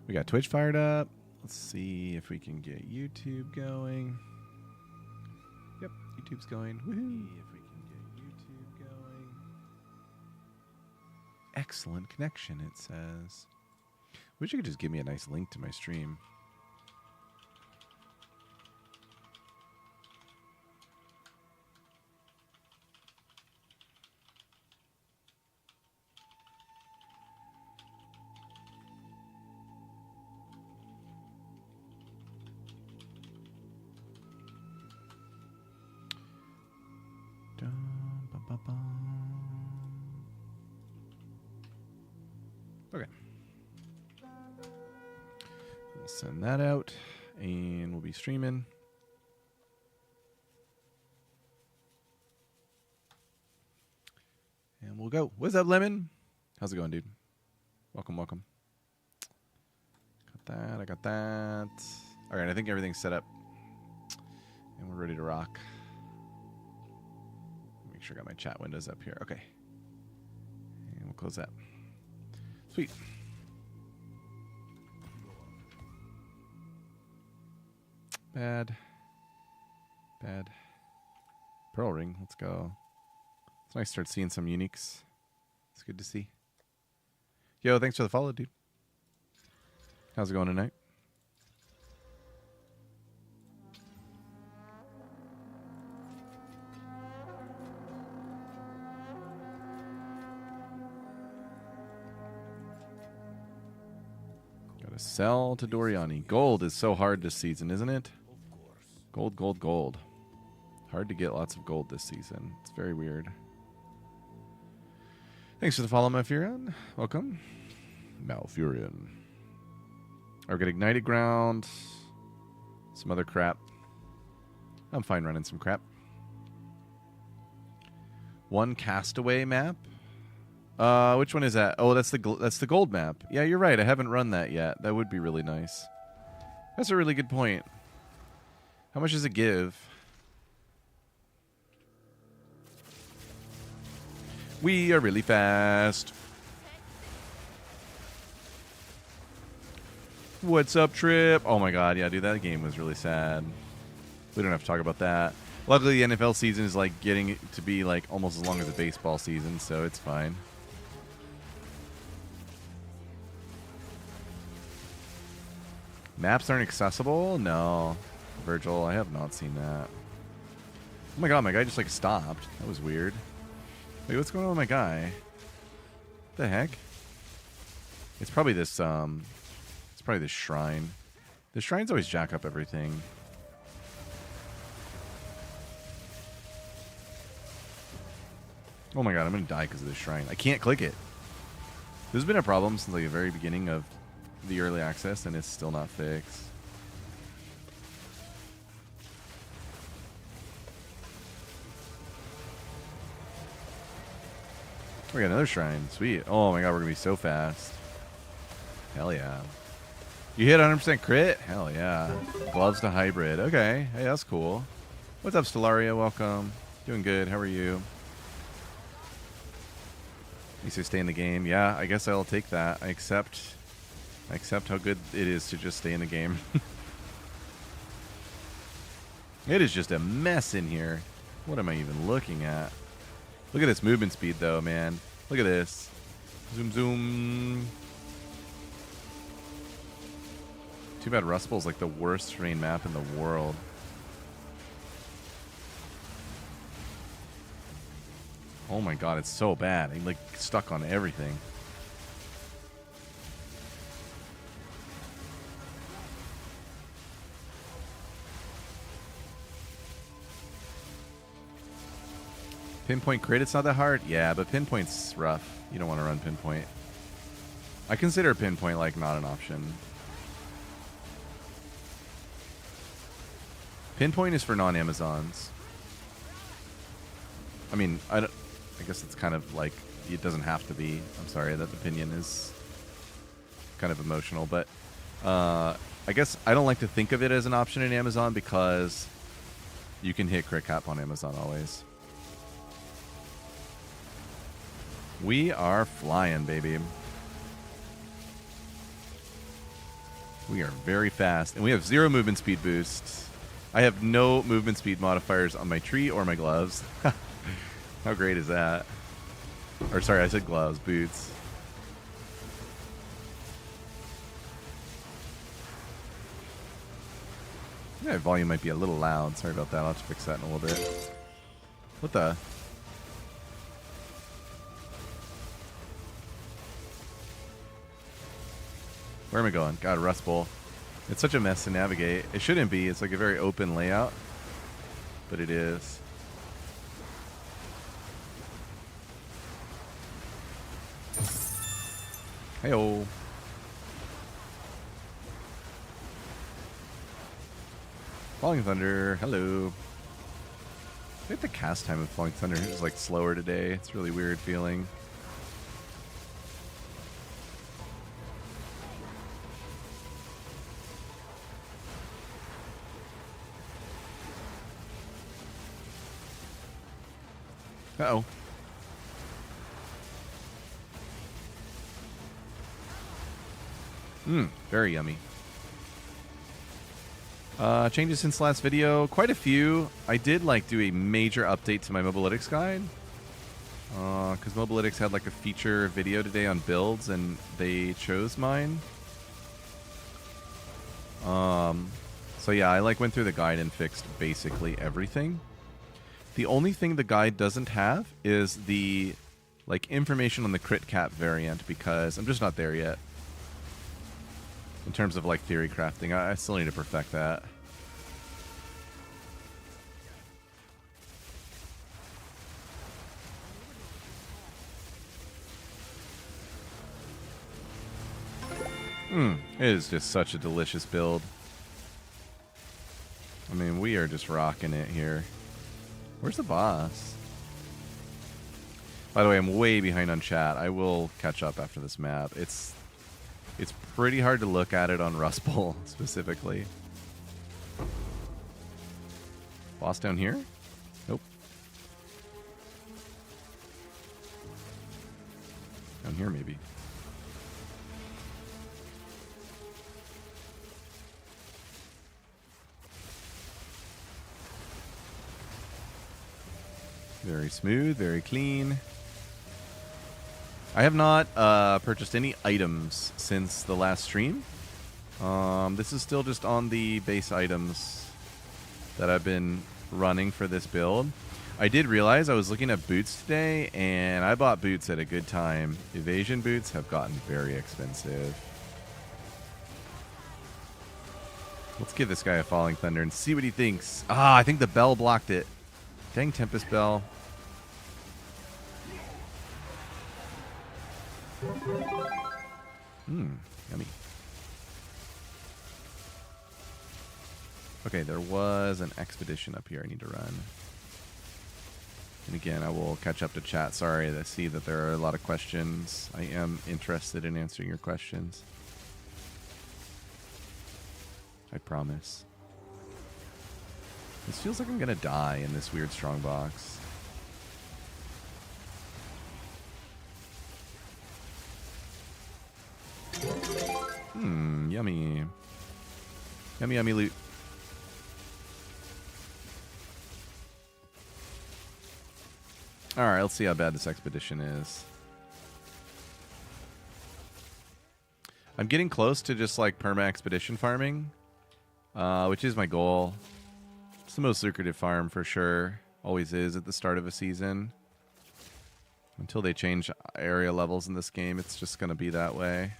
We got Twitch fired up. Let's see if we can get YouTube going. Yep, YouTube's going. Woohoo! See if we can get YouTube going. Excellent connection, it says. Wish you could just give me a nice link to my stream. Okay. Send that out, and we'll be streaming. And we'll go. What's up, Lemon? How's it going, dude? Welcome, welcome. Got that. I got that. All right, I think everything's set up, and we're ready to rock. Make sure I got my chat windows up here. Okay. And we'll close that. Sweet. Bad. Bad. Pearl ring. Let's go. It's nice to start seeing some uniques. It's good to see. Yo, thanks for the follow, dude. How's it going tonight? Got to sell to Doriani. Gold is so hard this season, isn't it? Gold, gold, gold. Hard to get lots of gold this season. It's very weird. Thanks for the follow, Malfurion. Welcome. Malfurion. I've got Ignited Ground. Some other crap. I'm fine running some crap. One Castaway map. Which one is that? Oh, that's the gold map. Yeah, you're right. I haven't run that yet. That would be really nice. That's a really good point. How much does it give? We are really fast. What's up, Trip? Oh my god, yeah, dude, that game was really sad. We don't have to talk about that. Luckily, the NFL season is like getting to be like almost as long as the baseball season, so it's fine. Maps aren't accessible? No. Virgil, I have not seen that. Oh my god, my guy just like stopped. That was weird. Wait, what's going on with my guy? What the heck? It's probably this shrine. The shrines always jack up everything. Oh my god, I'm gonna die because of this shrine. I can't click it. This has been a problem since like the very beginning of the early access, and it's still not fixed. We got another shrine. Sweet. Oh my god, we're gonna be so fast. Hell yeah. You hit 100% crit? Hell yeah. Gloves to hybrid. Okay. Hey, that's cool. What's up, Stellaria? Welcome. Doing good. How are you? You say stay in the game. Yeah, I guess I'll take that. I accept how good it is to just stay in the game. It is just a mess in here. What am I even looking at? Look at this movement speed, though, man. Look at this. Zoom, zoom. Too bad Rust Bowl is like the worst terrain map in the world. Oh my god, it's so bad. I'm like stuck on everything. Pinpoint crit, it's not that hard? Yeah, but pinpoint's rough. You don't want to run pinpoint. I consider pinpoint like not an option. Pinpoint is for non-Amazons. I mean, I guess it's kind of like, it doesn't have to be. I'm sorry, that opinion is kind of emotional, but I guess I don't like to think of it as an option in Amazon because you can hit crit cap on Amazon always. We are flying, baby. We are very fast, and we have 0 movement speed boosts. I have no movement speed modifiers on my tree or my gloves. How great is that? Or sorry, I said gloves, boots. Yeah, volume might be a little loud. Sorry about that. I'll have to fix that in a little bit. What the? Where am I going? God, Rust Bowl. It's such a mess to navigate. It shouldn't be. It's like a very open layout. But it is. Hey-oh. Falling Thunder. Hello. I think the cast time of Falling Thunder is like slower today. It's a really weird feeling. Uh-oh. Very yummy. Changes since last video. Quite a few. I did like do a major update to my Mobalytics guide. Because Mobalytics had like a feature video today on builds and they chose mine. So yeah, I like went through the guide and fixed basically everything. The only thing the guide doesn't have is the like information on the crit cap variant because I'm just not there yet. In terms of like theory crafting, I still need to perfect that. It is just such a delicious build. I mean, we are just rocking it here. Where's the boss? By the way, I'm way behind on chat. I will catch up after this map. It's pretty hard to look at it on Rust Bowl specifically. Boss down here? Nope. Down here maybe. Very smooth, very clean. I have not purchased any items since the last stream. This is still just on the base items that I've been running for this build. I did realize I was looking at boots today, and I bought boots at a good time. Evasion boots have gotten very expensive. Let's give this guy a Falling Thunder and see what he thinks. Ah, I think the bell blocked it. Dang Tempest Bell. Yummy. Okay, there was an expedition up here I need to run. And again, I will catch up to chat. Sorry, I see that there are a lot of questions. I am interested in answering your questions. I promise. This feels like I'm gonna die in this weird strongbox. Yummy. Yummy, yummy loot. Alright, let's see how bad this expedition is. I'm getting close to just like perma expedition farming, which is my goal. It's the most lucrative farm for sure. Always is at the start of a season. Until they change area levels in this game, it's just going to be that way.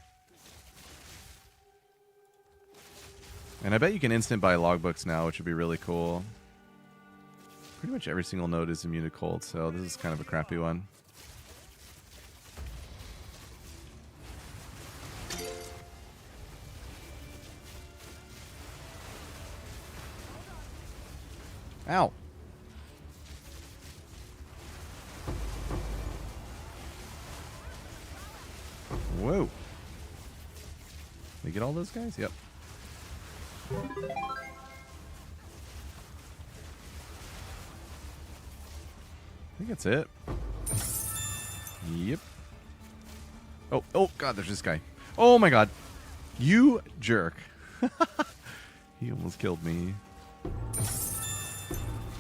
And I bet you can instant buy logbooks now, which would be really cool. Pretty much every single node is immune to cold, so this is kind of a crappy one. Ow. Whoa. Did we get all those guys? Yep. I think that's it. Yep. Oh, God, there's this guy. Oh my God. You jerk. He almost killed me.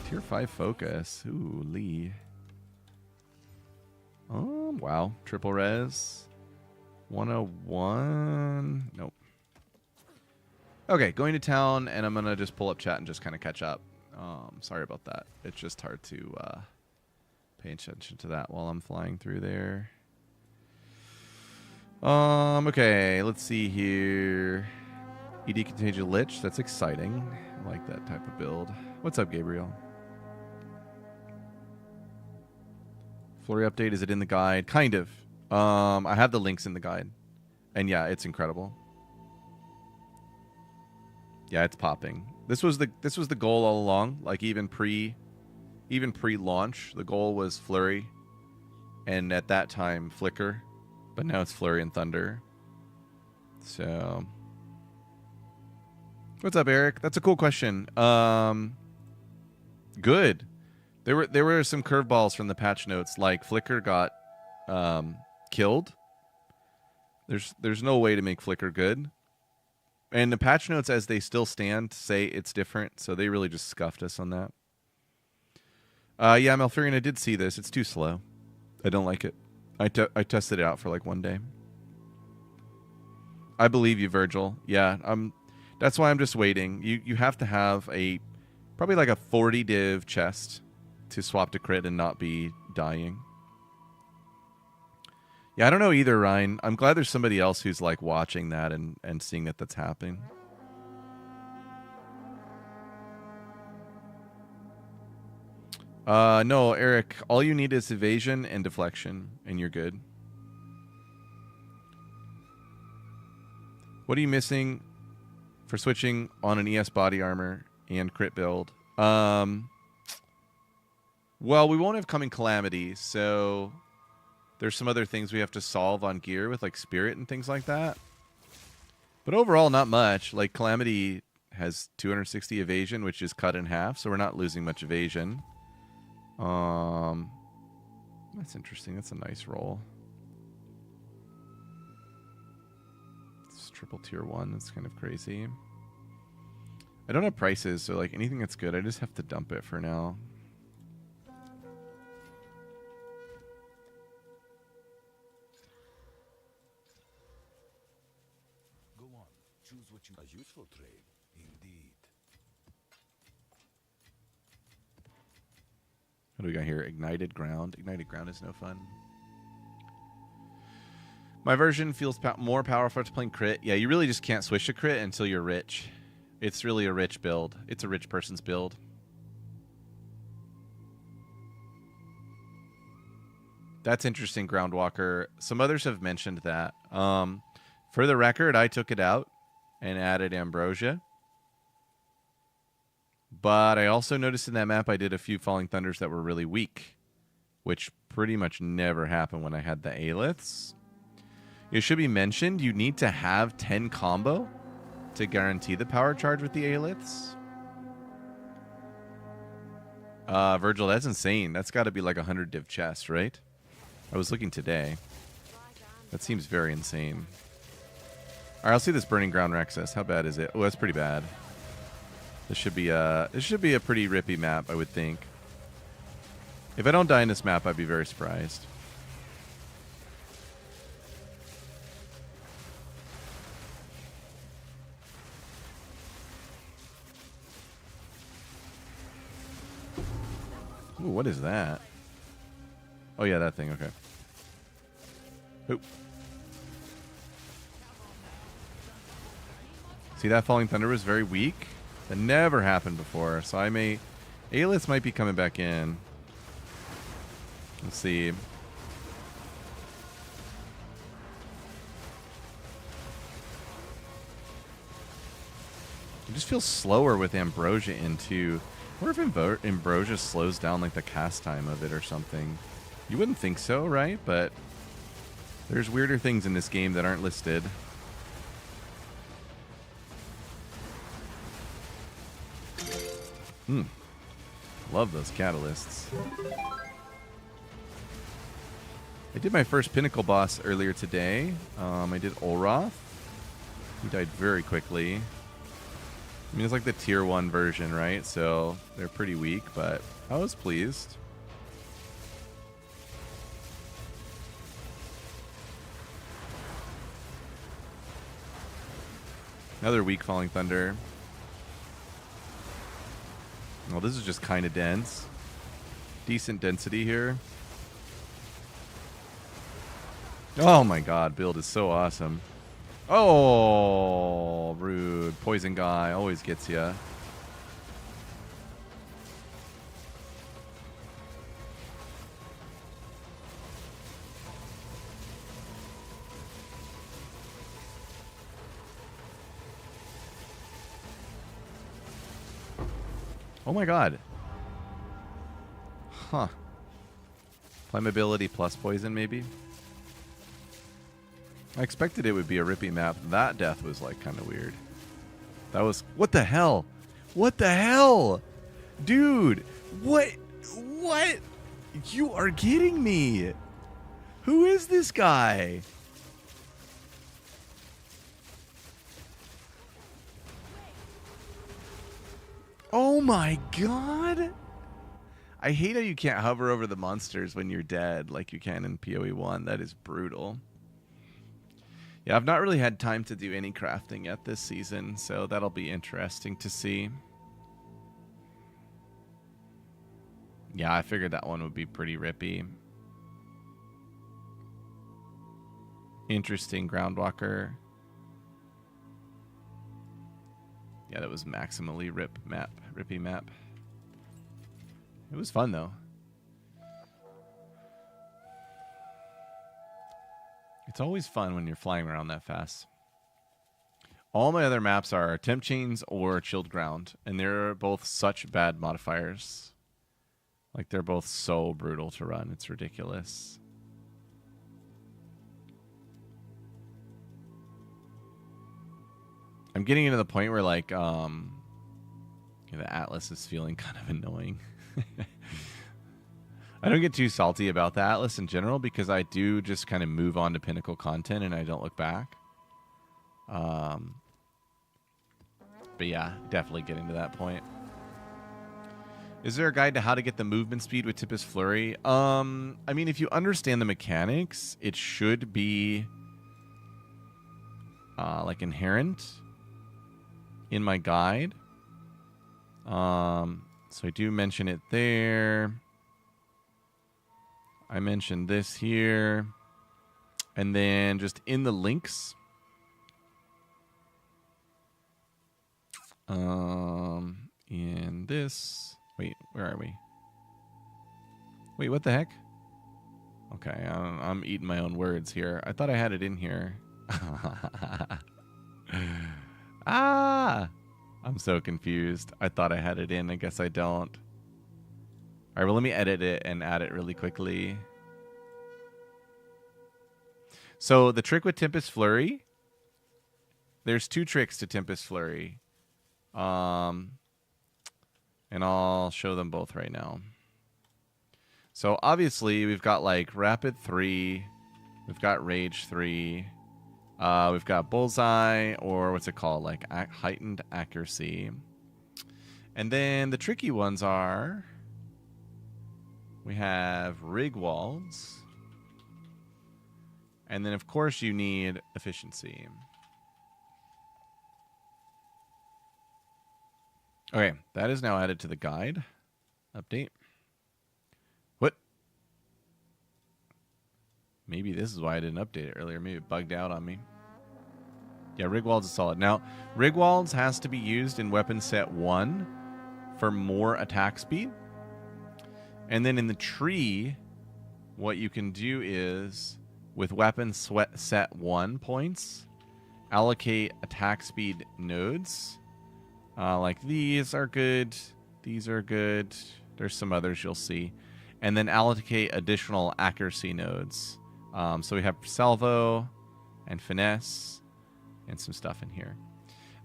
Tier 5 focus. Ooh, Lee. Wow. Triple res. 101. Nope. Okay, going to town, and I'm going to just pull up chat and just kind of catch up. Sorry about that. It's just hard to pay attention to that while I'm flying through there. Okay, let's see here. ED Contagion Lich. That's exciting. I like that type of build. What's up, Gabriel? Flurry update, is it in the guide? Kind of. I have the links in the guide. And yeah, it's incredible. Yeah, it's popping. This was the goal all along. Like even pre-launch, the goal was Flurry, and at that time Flicker, but now it's Flurry and Thunder. So, what's up, Eric? That's a cool question. Good. There were some curveballs from the patch notes, like Flicker got killed. There's no way to make Flicker good. And the patch notes, as they still stand, say it's different, so they really just scuffed us on that. Yeah, Malfurion, I did see this. It's too slow. I don't like it. I tested it out for like one day. I believe you, Virgil. Yeah, that's why I'm just waiting. You have to have probably like a 40 div chest to swap to crit and not be dying. Yeah, I don't know either, Ryan. I'm glad there's somebody else who's like watching that and seeing that that's happening. No, Eric, all you need is evasion and deflection, and you're good. What are you missing for switching on an ES body armor and crit build? Well, we won't have coming calamity, so there's some other things we have to solve on gear with like spirit and things like that. But overall, not much. Like calamity has 260 evasion, which is cut in half, so we're not losing much evasion. That's interesting. That's a nice roll. It's triple tier 1. That's kind of crazy. I don't have prices, so like anything that's good, I just have to dump it for now. Go on. Choose what you... A useful trade, indeed. What do we got here? Ignited Ground. Ignited Ground is no fun. My version feels more powerful after playing crit. Yeah, you really just can't switch to crit until you're rich. It's really a rich build. It's a rich person's build. That's interesting, Groundwalker. Some others have mentioned that. For the record, I took it out and added Ambrosia. But I also noticed in that map I did a few Falling Thunders that were really weak, which pretty much never happened when I had the Aeliths. It should be mentioned, you need to have 10 combo to guarantee the power charge with the Aeliths. Virgil, that's insane. That's got to be like 100 div chest, right? I was looking today. That seems very insane. All right, I'll see this Burning Ground Rexus. How bad is it? Oh, that's pretty bad. This should be a pretty rippy map, I would think. If I don't die in this map, I'd be very surprised. Ooh, what is that? Oh yeah, that thing, okay. Oop. See, that Falling Thunder was very weak. That never happened before, so Aeliths might be coming back in. Let's see. It just feels slower with Ambrosia in too. I wonder if Ambrosia slows down like the cast time of it or something. You wouldn't think so, right? But there's weirder things in this game that aren't listed. Love those catalysts. I did my first Pinnacle boss earlier today. I did Olroth. He died very quickly. I mean, it's like the tier 1 version, right? So they're pretty weak, but I was pleased. Another weak Falling Thunder. Well, this is just kind of dense. Decent density here. Oh my god, build is so awesome. Oh, rude. Poison guy always gets ya. Oh my god. Huh. Flammability plus poison, maybe? I expected it would be a rippy map. That death was, like, kind of weird. That was... What the hell? What the hell? Dude! What? What? You are kidding me! Who is this guy? Oh my god! I hate how you can't hover over the monsters when you're dead like you can in PoE 1. That is brutal. Yeah, I've not really had time to do any crafting yet this season, so that'll be interesting to see. Yeah, I figured that one would be pretty rippy. Interesting Groundwalker. Yeah, that was maximally rippy map. It was fun though. It's always fun when you're flying around that fast. All my other maps are Temp Chains or Chilled Ground, and they're both such bad modifiers. Like, they're both so brutal to run. It's ridiculous. I'm getting into the point where, like, the Atlas is feeling kind of annoying. I don't get too salty about the Atlas in general because I do just kind of move on to Pinnacle content and I don't look back. But yeah, definitely getting to that point. Is there a guide to how to get the movement speed with Tempest Flurry? I mean, if you understand the mechanics, it should be like inherent in my guide. So I do mention it there. I mentioned this here. And then just in the links. In this. Wait, where are we? Wait, what the heck? Okay, I'm eating my own words here. I thought I had it in here. Ah! I'm so confused. I thought I had it in. I guess I don't. All right, well, let me edit it and add it really quickly. So the trick with Tempest Flurry, there's two tricks to Tempest Flurry. And I'll show them both right now. So obviously we've got like Rapid 3. We've got Rage 3. We've got Bullseye, or what's it called? Like Heightened Accuracy. And then the tricky ones are... We have Rigwalds. And then, of course, you need Efficiency. Okay, that is now added to the guide. Update. What? Maybe this is why I didn't update it earlier. Maybe it bugged out on me. Yeah, Rigwalds is solid. Now, Rigwalds has to be used in weapon set 1 for more attack speed. And then in the tree, what you can do is, with weapon set 1 points, allocate attack speed nodes. Like these are good. These are good. There's some others you'll see. And then allocate additional accuracy nodes. So we have Salvo and Finesse and some stuff in here.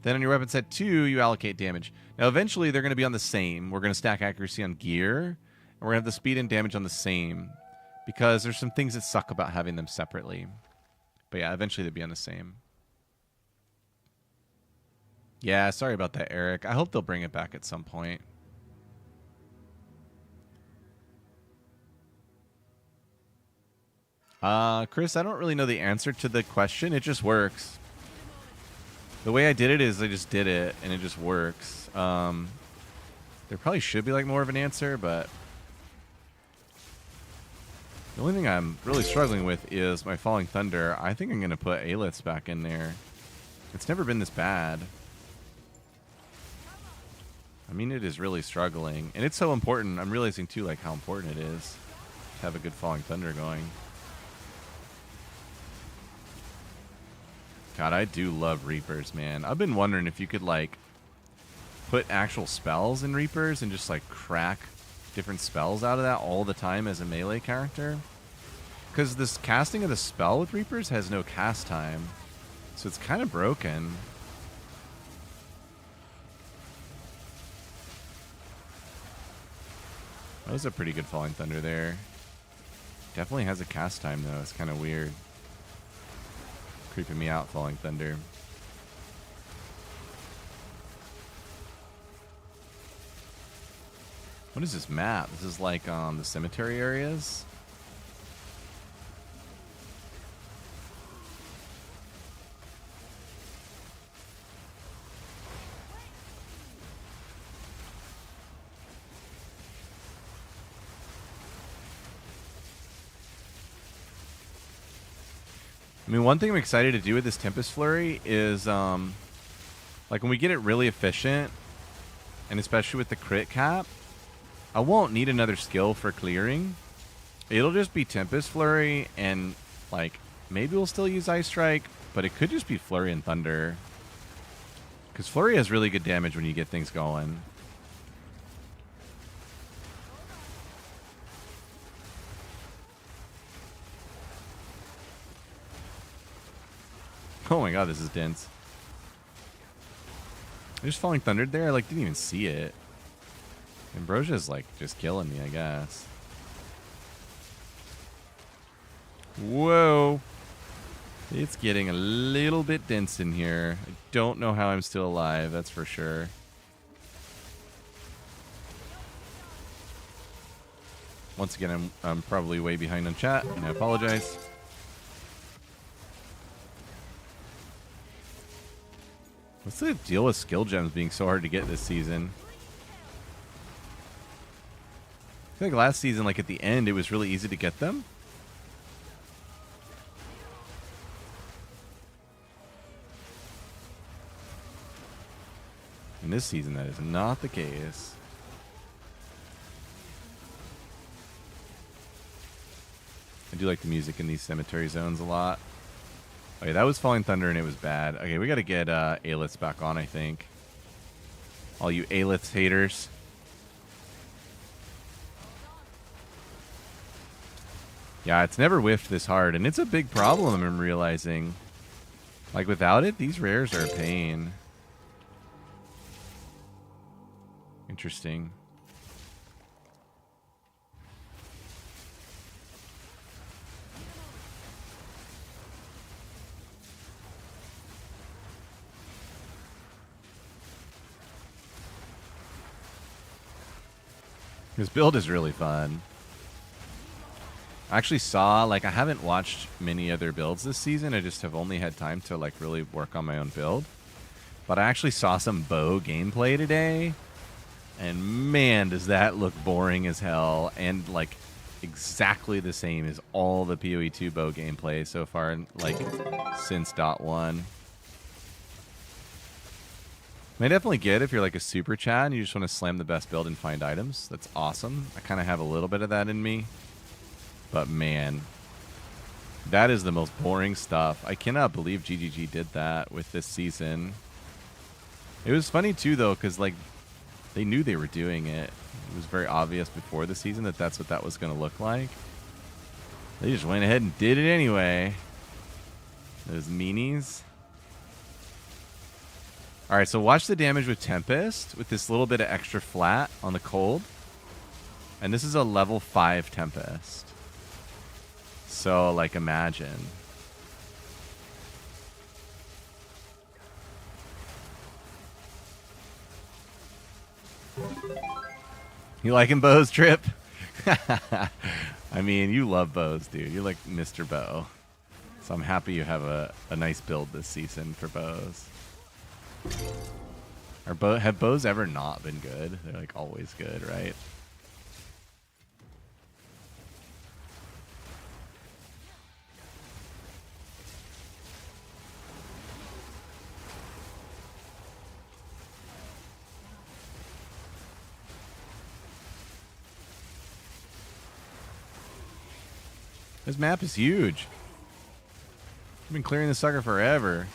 Then on your weapon set 2, you allocate damage. Now eventually they're going to be on the same. We're going to stack accuracy on gear. And we're going to have the speed and damage on the same. Because there's some things that suck about having them separately. But yeah, eventually they'll be on the same. Yeah, sorry about that, Eric. I hope they'll bring it back at some point. Chris, I don't really know the answer to the question. It just works. The way I did it is I just did it, and it just works. There probably should be like more of an answer, but the only thing I'm really struggling with is my Falling Thunder. I think I'm going to put Aelith's back in there. It's never been this bad. I mean, it is really struggling. And it's so important. I'm realizing, too, like how important it is to have a good Falling Thunder going. God, I do love Reapers, man. I've been wondering if you could, like, put actual spells in Reapers and just, like, crack different spells out of that all the time as a melee character. Because this casting of the spell with Reapers has no cast time. So it's kind of broken. That was a pretty good Falling Thunder there. Definitely has a cast time, though. It's kind of weird. Creeping me out, Falling Thunder. What is this map? This is like the cemetery areas. I mean, one thing I'm excited to do with this Tempest Flurry is, like, when we get it really efficient, and especially with the crit cap, I won't need another skill for clearing. It'll just be Tempest Flurry, and, like, maybe we'll still use Ice Strike, but it could just be Flurry and Thunder. Because Flurry has really good damage when you get things going. Oh my god, this is dense. They're just Falling Thundered there. I, like, didn't even see it. Ambrosia's, like, just killing me, I guess. Whoa. It's getting a little bit dense in here. I don't know how I'm still alive, that's for sure. Once again, I'm probably way behind on chat, and I apologize. What's the deal with skill gems being so hard to get this season? I feel like last season, like at the end, it was really easy to get them. In this season, that is not the case. I do like the music in these cemetery zones a lot. Okay, that was Falling Thunder and it was bad. Okay, we got to get Aelith's back on, I think. All you Aelith's haters. Yeah, it's never whiffed this hard, and it's a big problem, I'm realizing. Like, without it, these rares are a pain. Interesting. This build is really fun. I actually saw, like, I haven't watched many other builds this season. I just have only had time to, like, really work on my own build. But I actually saw some bow gameplay today. And man, does that look boring as hell. And, like, exactly the same as all the PoE 2 bow gameplay so far, like, since .1. I definitely get if you're like a super chat and you just want to slam the best build and find items. That's awesome. I kind of have a little bit of that in me. But man, that is the most boring stuff. I cannot believe GGG did that with this season. It was funny too, though, because like they knew they were doing it. It was very obvious before the season that that's what that was going to look like. They just went ahead and did it anyway. Those meanies. All right, so watch the damage with Tempest with this little bit of extra flat on the cold. And this is a level 5 Tempest. So, like, imagine. You liking bows, Trip? I mean, you love bows, dude. You're like Mr. Bow. So I'm happy you have a nice build this season for bows. Have bows ever not been good? They're like always good, right? This map is huge. I've been clearing this sucker forever.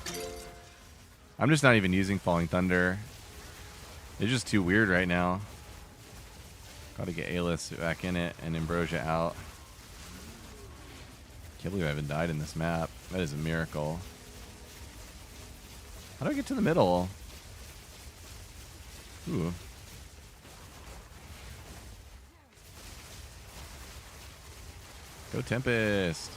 I'm just not even using Falling Thunder. It's just too weird right now. Gotta get Alis back in it and Ambrosia out. Can't believe I haven't died in this map. That is a miracle. How do I get to the middle? Ooh. Go Tempest.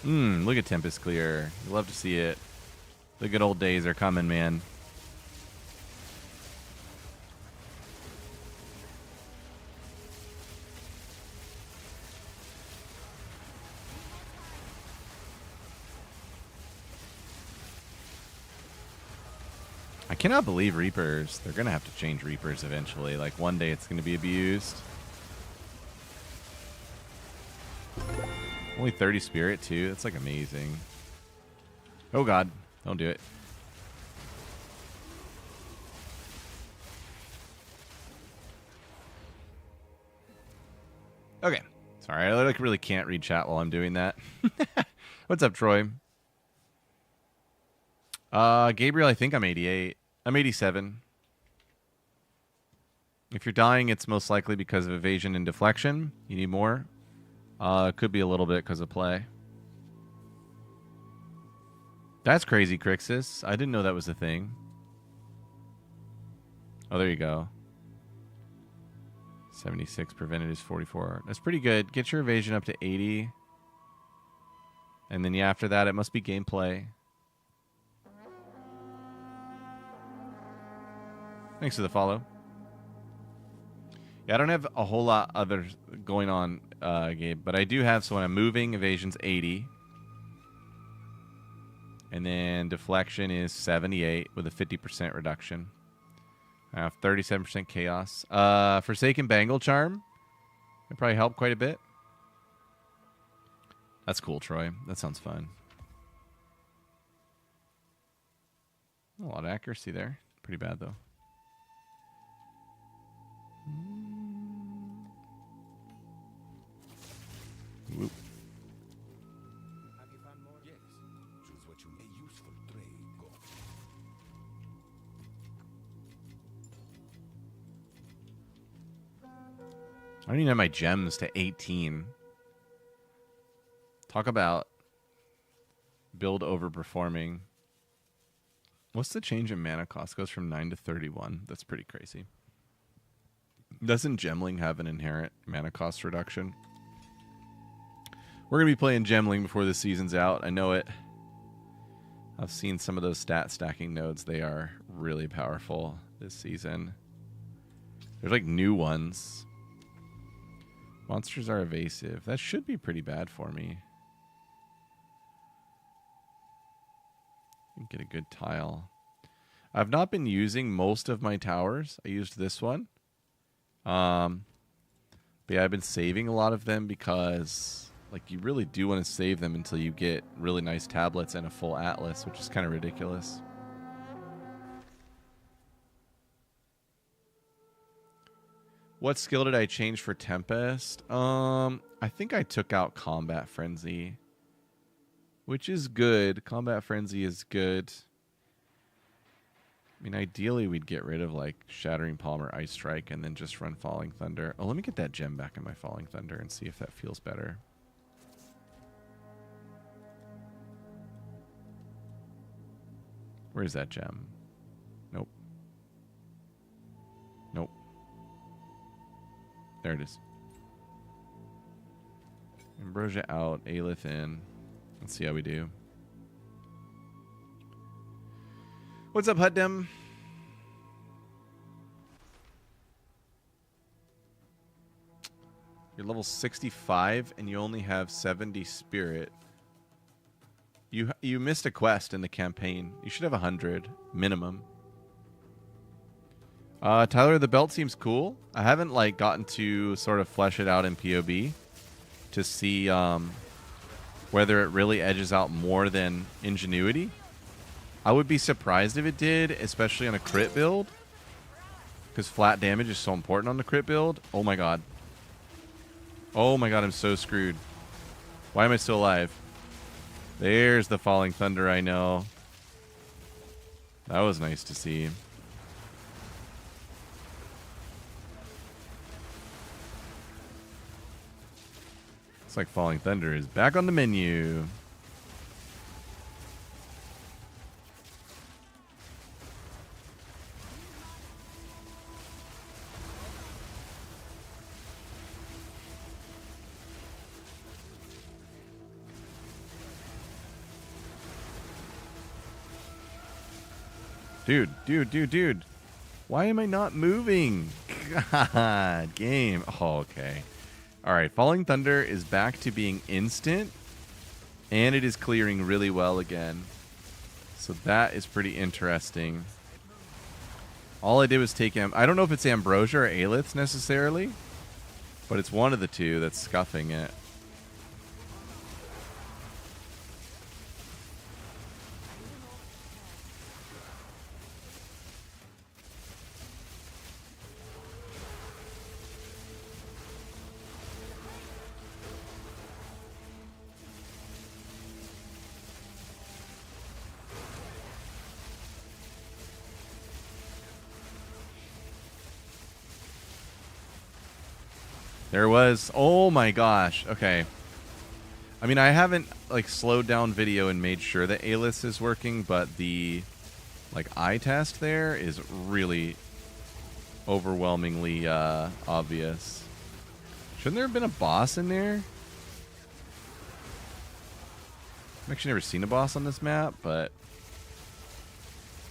Look at Tempest clear. You love to see it. The good old days are coming, man. I cannot believe Reapers. They're going to have to change Reapers eventually. Like, one day it's going to be abused. Only 30 spirit, too. That's, like, amazing. Oh, God. Don't do it. Okay. Sorry, I like, really can't read chat while I'm doing that. What's up, Troy? Gabriel, I think I'm 88. I'm 87. If you're dying, it's most likely because of evasion and deflection. You need more. It could be a little bit because of play. That's crazy, Crixus. I didn't know that was a thing. Oh, there you go. 76 prevented is 44. That's pretty good. Get your evasion up to 80. And then yeah, after that, it must be gameplay. Thanks for the follow. Yeah, I don't have a whole lot other going on, Gabe, but I do have, so when I'm moving, evasion's 80. And then deflection is 78 with a 50% reduction. I have 37% chaos. Forsaken Bangle Charm. It'd probably help quite a bit. That's cool, Troy. That sounds fun. A lot of accuracy there. Pretty bad, though. Whoop. Have you found more? Yes. Choose what you may. A useful trade. Go. I don't even have my gems to 18. Talk about build overperforming. What's the change in mana cost? Goes from 9 to 31. That's pretty crazy. Doesn't Gemling have an inherent mana cost reduction? We're going to be playing Gemling before the season's out. I know it. I've seen some of those stat stacking nodes. They are really powerful this season. There's like new ones. Monsters are evasive. That should be pretty bad for me. Get a good tile. I've not been using most of my towers. I used this one. But yeah, I've been saving a lot of them because like you really do want to save them until you get really nice tablets and a full atlas, which is kind of ridiculous. What skill did I change for Tempest? I think I took out Combat Frenzy, which is good. Combat Frenzy is good. I mean, ideally, we'd get rid of, like, Shattering Palm or Ice Strike and then just run Falling Thunder. Oh, let me get that gem back in my Falling Thunder and see if that feels better. Where's that gem? Nope. Nope. There it is. Ambrosia out, Aelith in. Let's see how we do. What's up, Huddem? You're level 65 and you only have 70 spirit. You missed a quest in the campaign. You should have 100 minimum. Tyler, the belt seems cool. I haven't like gotten to sort of flesh it out in POB to see whether it really edges out more than Ingenuity. I would be surprised if it did, especially on a crit build, because flat damage is so important on the crit build. Oh my god. Oh my god, I'm so screwed. Why am I still alive? There's the falling thunder I know. That was nice to see. Looks like falling thunder is back on the menu. Dude. Why am I not moving? God, game. Oh, okay. All right, Falling Thunder is back to being instant, and it is clearing really well again. So that is pretty interesting. All I did was take I don't know if it's Ambrosia or Aelith necessarily, but it's one of the two that's scuffing it. There was, oh my gosh, okay. I mean, I haven't like slowed down video and made sure that Aelith is working, but the like eye test there is really overwhelmingly obvious. Shouldn't there have been a boss in there? I've actually never seen a boss on this map, but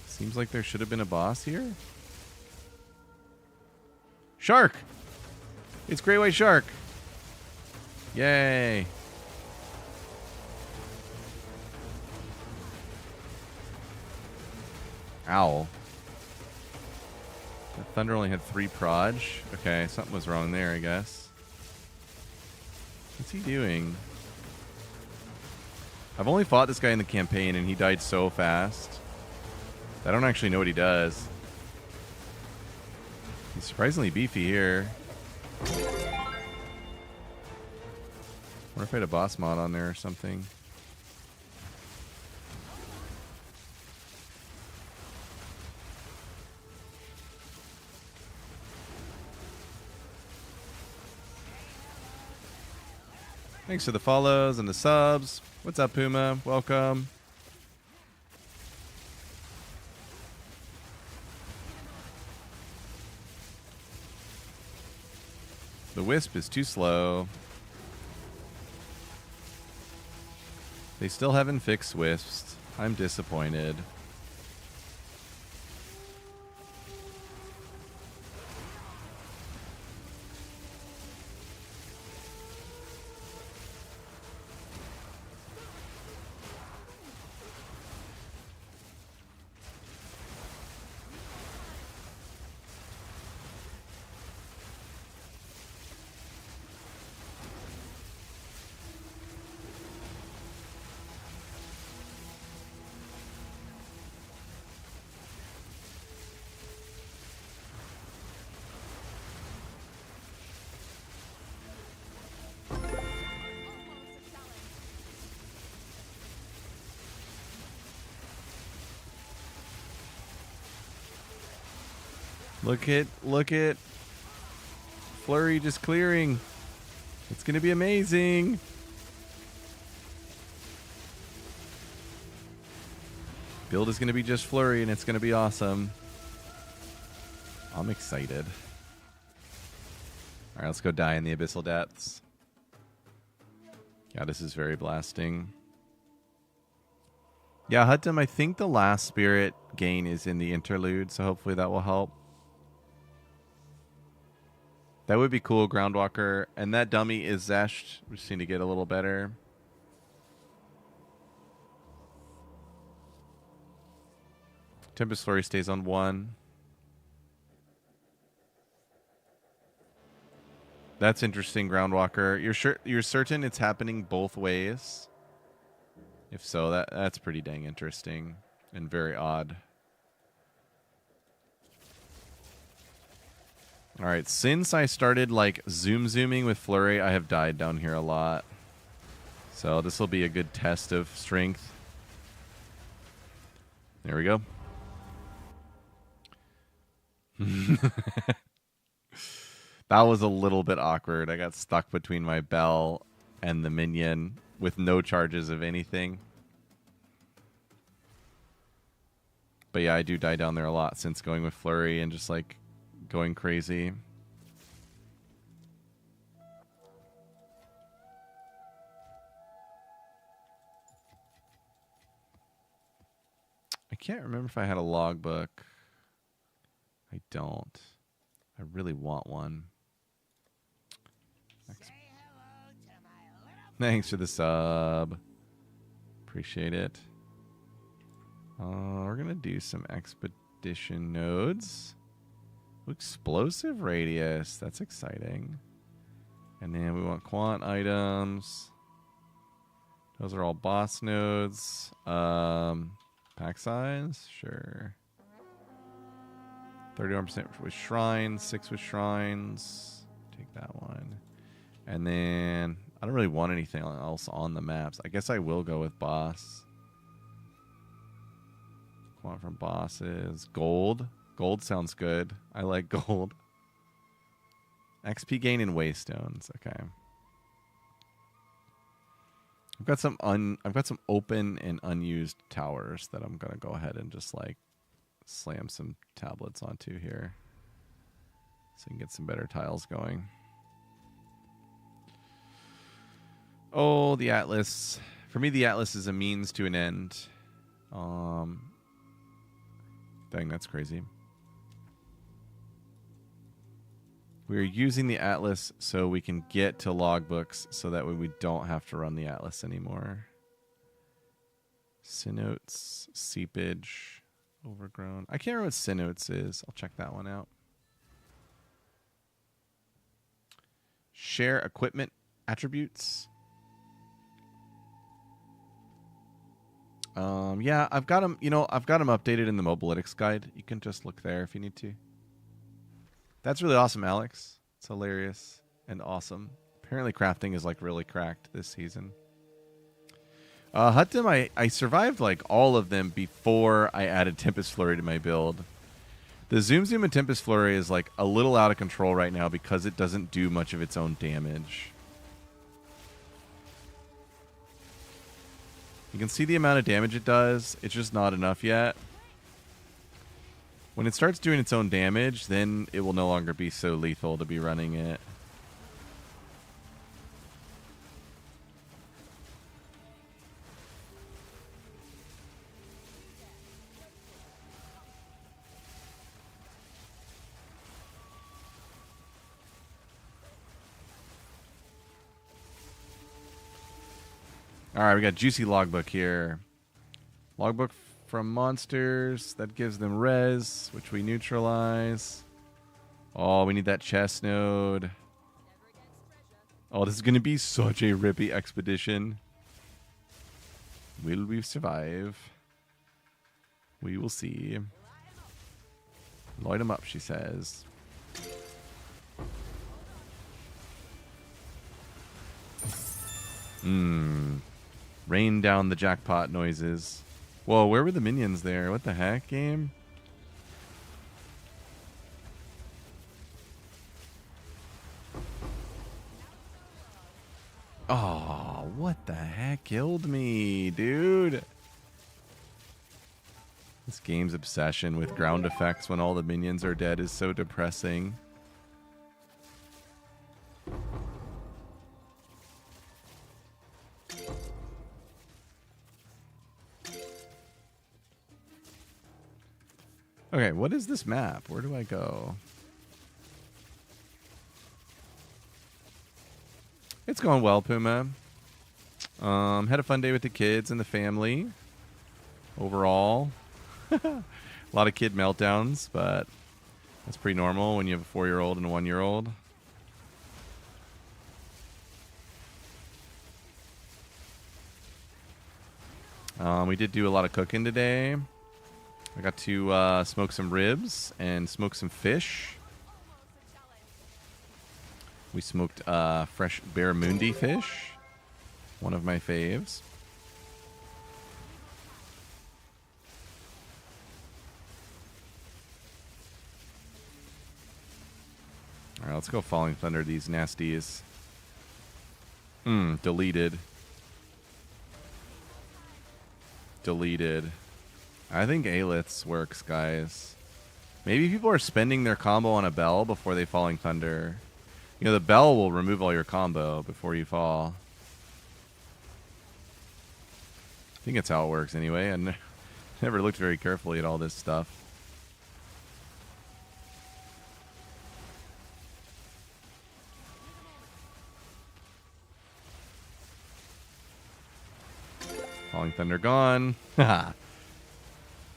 seems like there should have been a boss here. Shark! It's Great White Shark. Yay. Owl. The thunder only had 3 proj. Okay, something was wrong there, I guess. What's he doing? I've only fought this guy in the campaign, and he died so fast. I don't actually know what he does. He's surprisingly beefy here. What if I had a boss mod on there or something? Thanks for the follows and the subs. What's up, Puma? Welcome. The Wisp is too slow. They still haven't fixed Wisps. I'm disappointed. Look at Flurry just clearing. It's going to be amazing. Build is going to be just Flurry, and it's going to be awesome. I'm excited. All right, let's go die in the Abyssal Depths. Yeah, this is very blasting. Yeah, Huttum, I think the last spirit gain is in the interlude, so hopefully that will help. That would be cool, Groundwalker. And that dummy is Zeshed. We just need to get a little better. Tempest Flurry stays on 1. That's interesting, Groundwalker. You're certain it's happening both ways? If so, that's pretty dang interesting and very odd. All right, since I started like zooming with Flurry, I have died down here a lot. So this will be a good test of strength. There we go. That was a little bit awkward. I got stuck between my bell and the minion with no charges of anything. But yeah, I do die down there a lot since going with Flurry and just like going crazy. I can't remember if I had a logbook. I don't. I really want one. Thanks for the sub. Appreciate it. We're going to do some expedition nodes. Explosive radius. That's exciting. And then we want quant items. Those are all boss nodes. Pack size? Sure. 31% with shrines. 6 with shrines. Take that one. And then I don't really want anything else on the maps. I guess I will go with boss. Quant from bosses. Gold. Gold sounds good. I like gold. XP gain in waystones. Okay. I've got some open and unused towers that I'm gonna go ahead and just like slam some tablets onto here, so we can get some better tiles going. Oh, the Atlas. For me, the Atlas is a means to an end. Dang, that's crazy. We're using the Atlas so we can get to logbooks, so that way we don't have to run the Atlas anymore. Cenotes, seepage, overgrown. I can't remember what cenotes is. I'll check that one out. Share equipment attributes. Yeah, I've got them. You know, I've got them updated in the Mobalytics guide. You can just look there if you need to. That's really awesome, Alex. It's hilarious and awesome. Apparently crafting is like really cracked this season. Hutdim, I survived like all of them before I added Tempest Flurry to my build. The Zoom and Tempest Flurry is like a little out of control right now because it doesn't do much of its own damage. You can see the amount of damage it does. It's just not enough yet. When it starts doing its own damage, then it will no longer be so lethal to be running it. All right, we got juicy logbook here. Logbook from monsters. That gives them res, which we neutralize. Oh, we need that chest node. Oh, this is going to be such a rippy expedition. Will we survive? We will see. Light them up, she says. Rain down the jackpot noises. Whoa, where were the minions there? What the heck, game? Oh, what the heck killed me, dude? This game's obsession with ground effects when all the minions are dead is so depressing. Okay, what is this map? Where do I go? It's going well, Puma. Had a fun day with the kids and the family. Overall, a lot of kid meltdowns, but that's pretty normal when you have a 4-year-old and a 1-year-old. We did do a lot of cooking today. I got to smoke some ribs and smoke some fish. We smoked fresh barramundi fish, one of my faves. All right, let's go Falling Thunder these nasties. Deleted. Deleted. I think Aelith's works, guys. Maybe people are spending their combo on a bell before they Falling Thunder. You know, the bell will remove all your combo before you fall. I think that's how it works anyway. I never looked very carefully at all this stuff. Falling Thunder gone.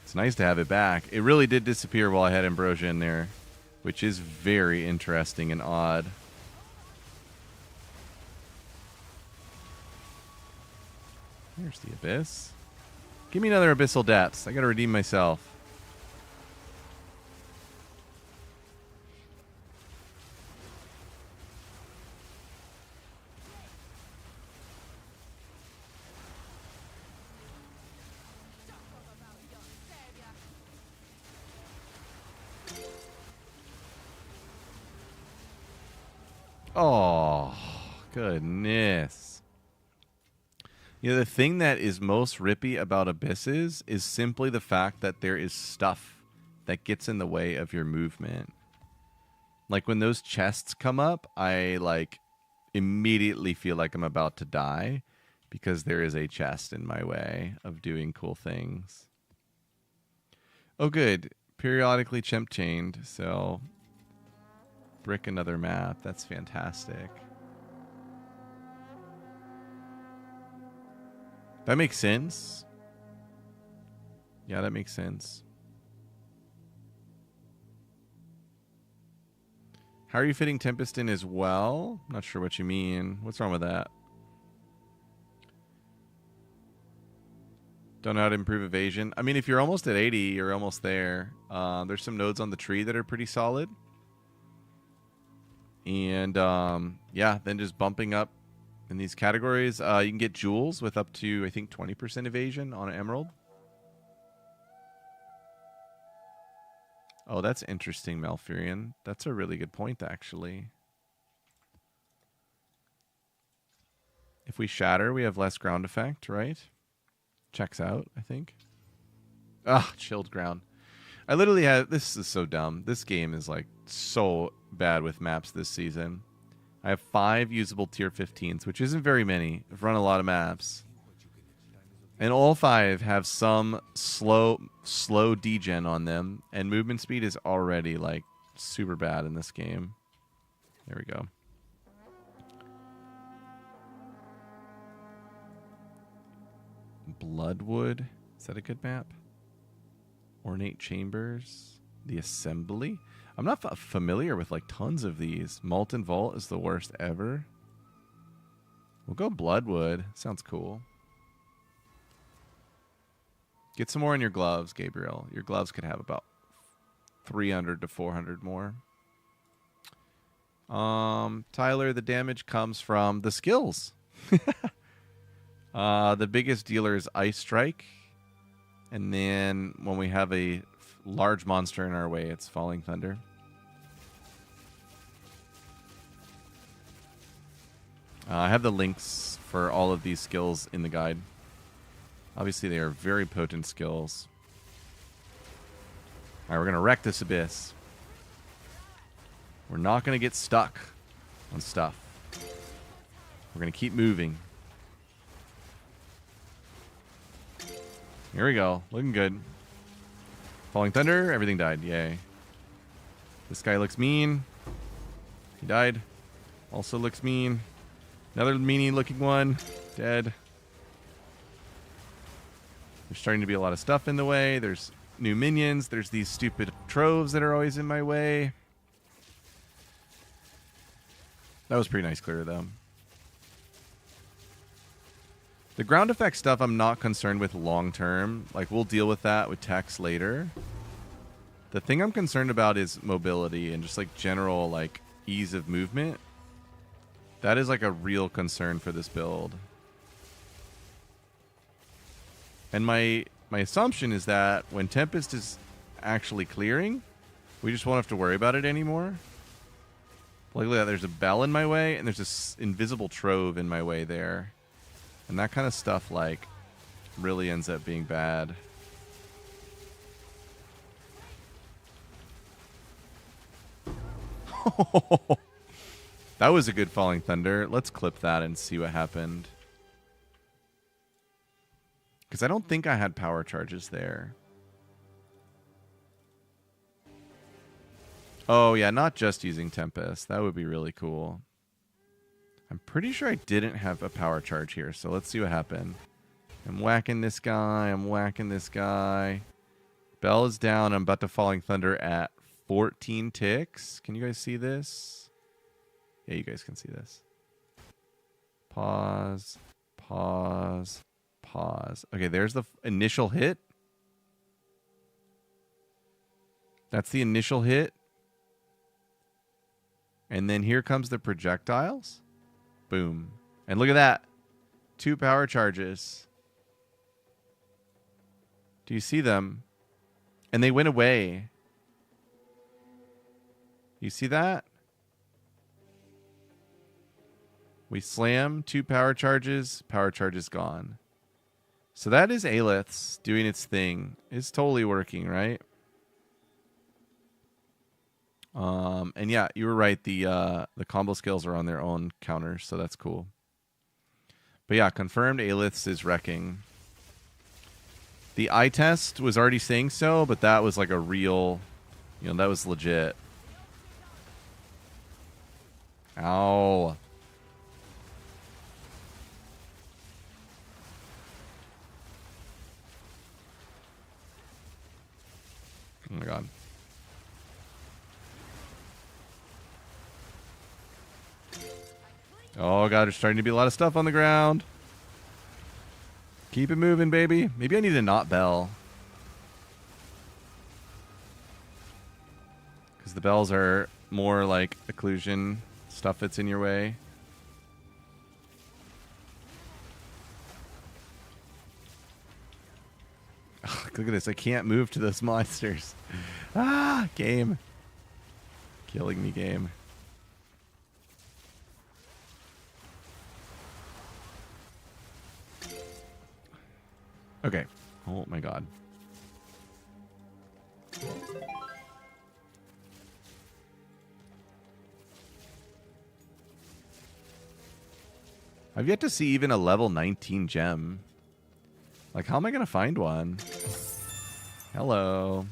It's nice to have it back. It really did disappear while I had Ambrosia in there, which is very interesting and odd. Here's the Abyss. Give me another Abyssal Depths. I gotta redeem myself. Oh, goodness. You know, the thing that is most rippy about Abysses is simply the fact that there is stuff that gets in the way of your movement. Like, when those chests come up, I, like, immediately feel like I'm about to die because there is a chest in my way of doing cool things. Oh, good. Periodically chimp chained, so... brick another map. That's fantastic. That makes sense. Yeah, that makes sense. How are you fitting Tempest in as well? Not sure what you mean. What's wrong with that? Don't know how to improve evasion. I mean, if you're almost at 80, you're almost there. There's some nodes on the tree that are pretty solid. And yeah, then just bumping up in these categories. You can get jewels with up to, I think, 20% evasion on an emerald. Oh, that's interesting, Malfurion. That's a really good point, actually. If we shatter, we have less ground effect, right? Checks out, I think. Ah, chilled ground. I literally had... this is so dumb. This game is, like, so bad with maps this season. I have 5 usable tier 15s, which isn't very many. I've run a lot of maps. And all 5 have some slow degen on them. And movement speed is already, like, super bad in this game. There we go. Bloodwood. Is that a good map? Ornate Chambers. The Assembly. I'm not familiar with, like, tons of these. Molten Vault is the worst ever. We'll go Bloodwood. Sounds cool. Get some more in your gloves, Gabriel. Your gloves could have about 300 to 400 more. Tyler, the damage comes from the skills. The biggest dealer is Ice Strike. And then when we have a large monster in our way, it's Falling Thunder. I have the links for all of these skills in the guide. Obviously, they are very potent skills. All right, we're going to wreck this Abyss. We're not going to get stuck on stuff. We're going to keep moving. Here we go. Looking good. Falling Thunder. Everything died. Yay. This guy looks mean. He died. Also looks mean. Another meanie looking one. Dead. There's starting to be a lot of stuff in the way. There's new minions. There's these stupid troves that are always in my way. That was pretty nice clear, though. The ground effect stuff I'm not concerned with long term. Like, we'll deal with that with Tex later. The thing I'm concerned about is mobility and just, like, general, like, ease of movement. That is, like, a real concern for this build. And my assumption is that when Tempest is actually clearing, we just won't have to worry about it anymore. Like, look at that. There's a bell in my way, and there's this invisible trove in my way there. And that kind of stuff, like, really ends up being bad. That was a good Falling Thunder. Let's clip that and see what happened. Because I don't think I had power charges there. Oh, yeah, not just using Tempest. That would be really cool. I'm pretty sure I didn't have a power charge here, so let's see what happened. I'm whacking this guy. I'm whacking this guy. Bell is down. I'm about to Falling Thunder at 14 ticks. Can you guys see this? Yeah, you guys can see this. Pause. Pause. Pause. Okay, there's the initial hit. That's the initial hit. And then here comes the projectiles. Boom. And look at that. 2 power charges. Do you see them? And they went away. You see that? We slam 2 power charges. Power charge is gone. So that is Aelith's doing its thing. It's totally working, right? And yeah, you were right. The combo skills are on their own counters, so that's cool. But yeah, confirmed Aelith's is wrecking. The eye test was already saying so, but that was like a real, that was legit. Ow. Oh my god. Oh god, there's starting to be a lot of stuff on the ground. Keep it moving, baby. Maybe I need to not bell. Because the bells are more like occlusion stuff that's in your way. Oh, look at this. I can't move to those monsters. Ah, game. Killing me, game. Okay. Oh my god. I've yet to see even a level 19 gem. Like, how am I going to find one? Hello.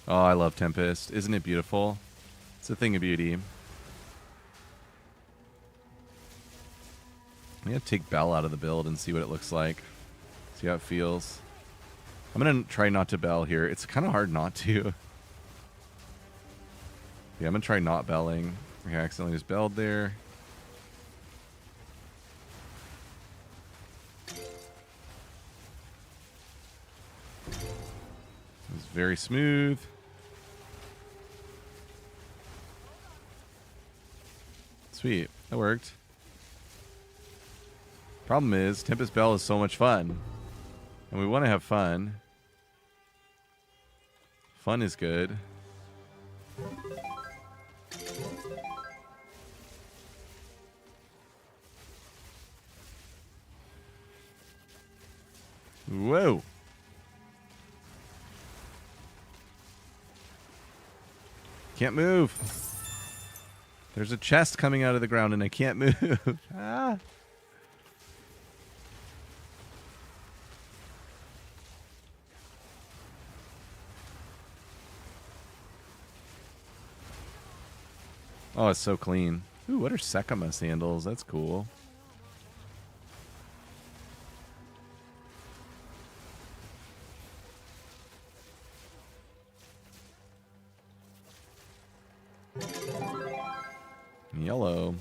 Oh, I love Tempest. Isn't it beautiful? It's a thing of beauty. I'm going to take Bell out of the build and see what it looks like. See how it feels. I'm going to try not to Bell here. It's kind of hard not to. Yeah, I'm going to try not belling. Okay, I accidentally just belled there. It was very smooth. Sweet. That worked. Problem is, Tempest Bell is so much fun. And we want to have fun. Fun is good. Whoa. Can't move. There's a chest coming out of the ground and I can't move. Ah. Oh, it's so clean. Ooh, what are Sekima sandals? That's cool. Yellow.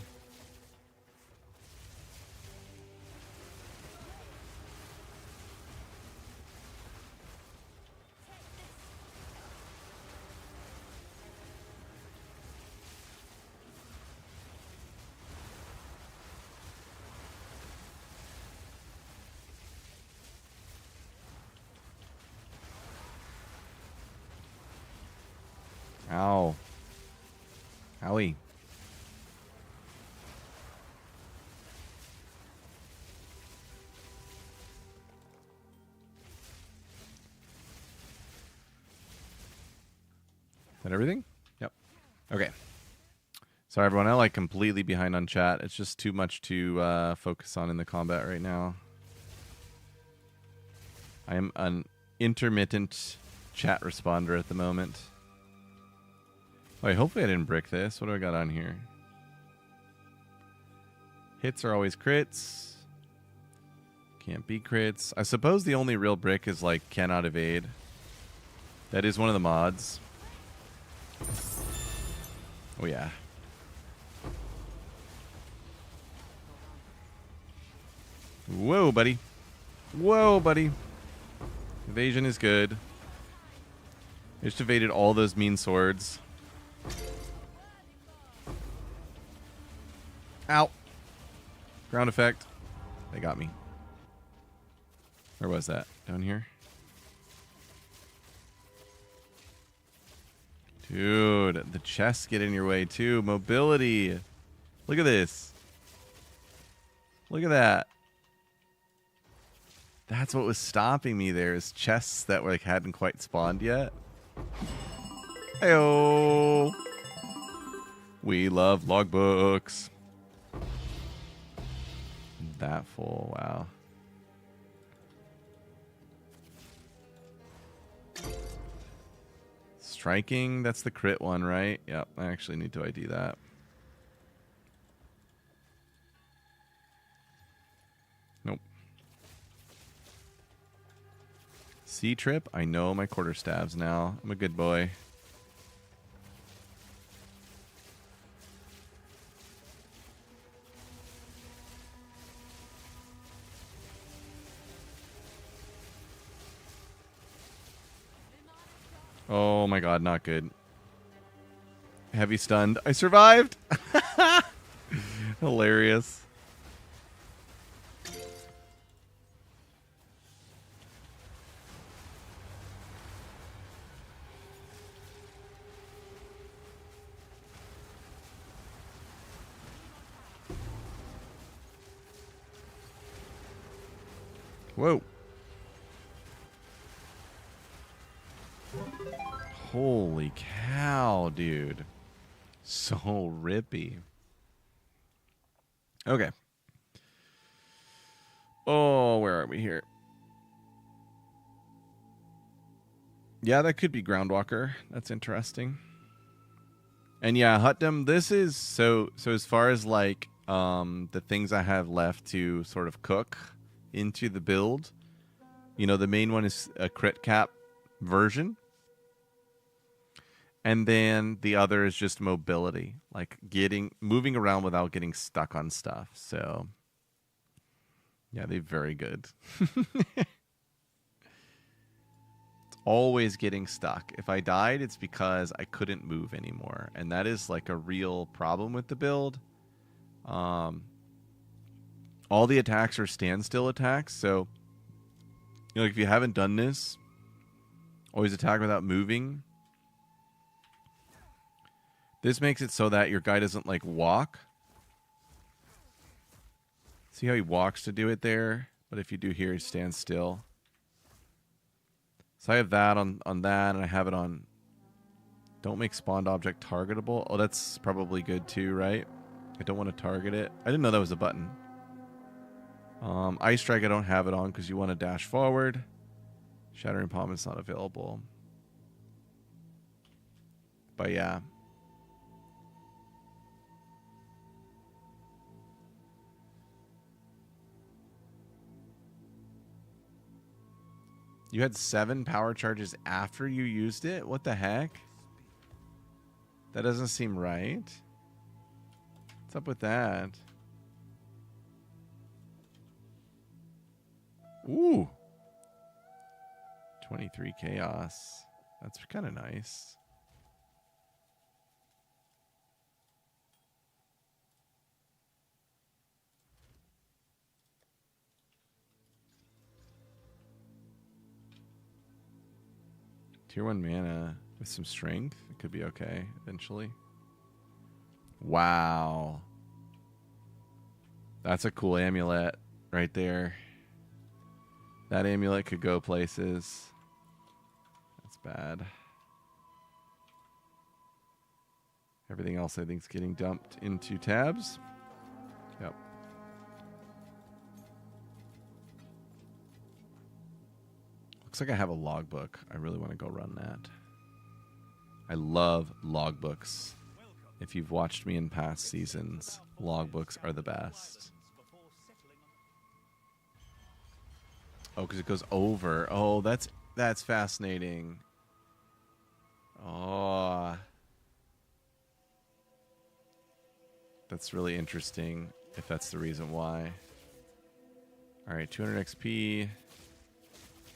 Ow. Owie. Is that everything? Yep. Okay. Sorry, everyone. I'm like completely behind on chat. It's just too much to focus on in the combat right now. I am an intermittent chat responder at the moment. Wait, hopefully I didn't brick this. What do I got on here? Hits are always crits. Can't be crits. I suppose the only real brick is like cannot evade. That is one of the mods. Oh yeah. Whoa, buddy. Whoa, buddy. Evasion is good. I just evaded all those mean swords. Ow. Ground effect. They got me. Where was that? Down here? Dude, the chests get in your way too. Mobility. Look at this. Look at that. That's what was stopping me there, is chests that like hadn't quite spawned yet. Heyo. We love logbooks. That full, wow. Striking, that's the crit one, right? Yep, I actually need to ID that. Nope. C-trip, I know my quarterstaves now. I'm a good boy. Oh my god, not good. Heavy stunned. I survived! Hilarious. Whoa. Holy cow, dude. So rippy. Okay. Oh, where are we here? Yeah, that could be Groundwalker. That's interesting. And yeah, Hutdom, this is so as far as like the things I have left to sort of cook into the build. You know, the main one is a crit cap version. And then the other is just mobility, like moving around without getting stuck on stuff. So yeah, they're very good. It's always getting stuck. If I died, it's because I couldn't move anymore. And that is like a real problem with the build. All the attacks are standstill attacks. So, you know, if you haven't done this, always attack without moving. This makes it so that your guy doesn't like walk. See how he walks to do it there? But if you do here, he stands still. So I have that on that, and I have it on Don't make spawned object targetable. Oh, that's probably good too, right? I don't want to target it. I didn't know that was a button. Ice Strike, I don't have it on because you want to dash forward. Shattering Palm is not available. But yeah. You had 7 power charges after you used it? What the heck? That doesn't seem right. What's up with that? Ooh. 23 chaos. That's kind of nice. Tier 1 mana with some strength. It could be okay eventually. Wow. That's a cool amulet right there. That amulet could go places. That's bad. Everything else I think is getting dumped into tabs. Yep. Looks like I have a logbook. I really want to go run that. I love logbooks. If you've watched me in past seasons, logbooks are the best. Oh, because it goes over. Oh, that's fascinating. Oh. That's really interesting, if that's the reason why. Alright, 200 XP.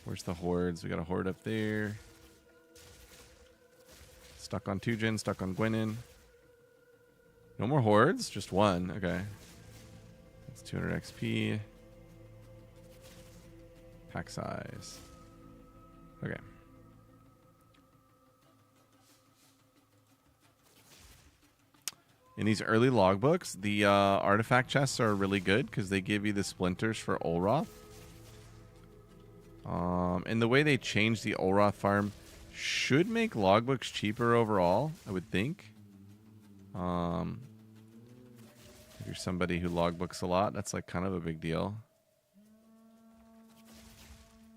Where's the hordes? We got a horde up there. Stuck on Tujin, stuck on Gwenin. No more hordes? Just one. Okay. That's 200 XP. Pack size. Okay. In these early logbooks, the artifact chests are really good because they give you the splinters for Olroth. And the way they changed the Olroth farm should make logbooks cheaper overall, I would think. If you're somebody who logbooks a lot, that's like kind of a big deal.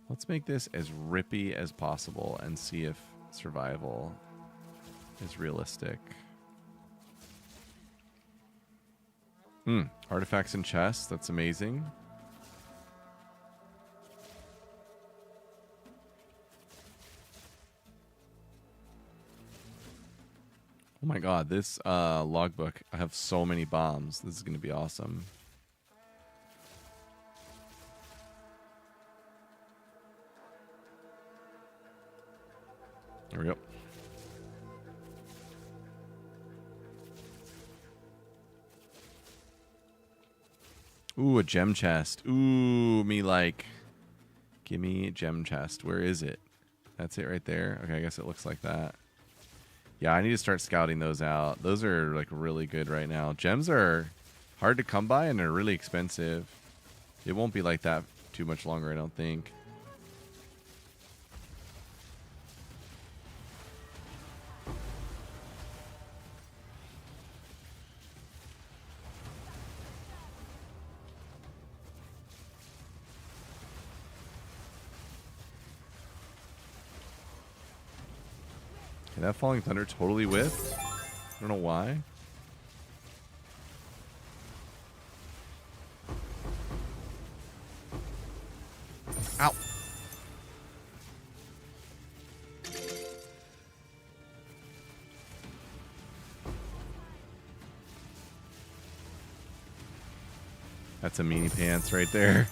Let's make this as rippy as possible and see if survival is realistic. Artifacts and chests, that's amazing. Oh my god, this logbook, I have so many bombs. This is going to be awesome. There we go. Ooh, a gem chest. Ooh, me like. Give me a gem chest. Where is it? That's it right there. Okay, I guess it looks like that. Yeah, I need to start scouting those out. Those are like really good right now. Gems are hard to come by and they're really expensive. It won't be like that too much longer, I don't think. Okay, that Falling Thunder totally whiffed. I don't know why. Ow! That's a meanie pants right there.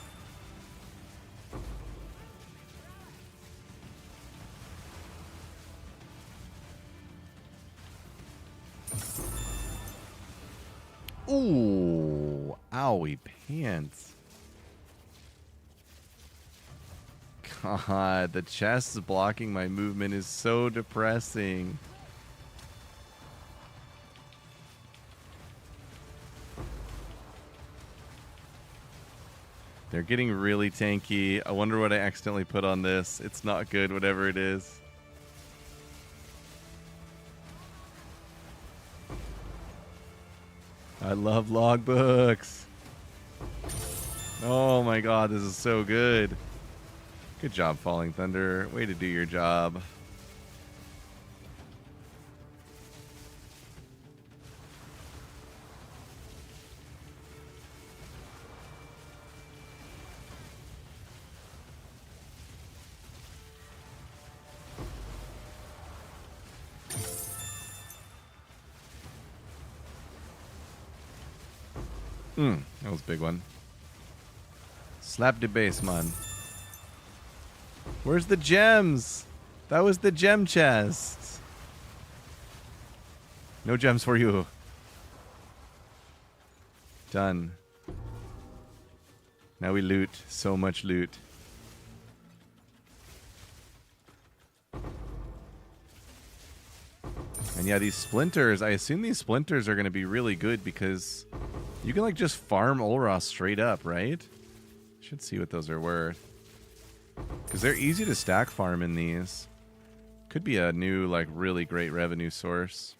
Ooh, owie pants. God, the chest blocking my movement is so depressing. They're getting really tanky. I wonder what I accidentally put on this. It's not good, whatever it is. I love logbooks. Oh my god, this is so good. Good job, Falling Thunder. Way to do your job. That was a big one. Slap the base, man. Where's the gems? That was the gem chest. No gems for you. Done. Now we loot. So much loot. And yeah, these splinters, I assume these splinters are going to be really good because you can like just farm Olros straight up, right? Should see what those are worth. Because they're easy to stack farm in these. Could be a new, like, really great revenue source.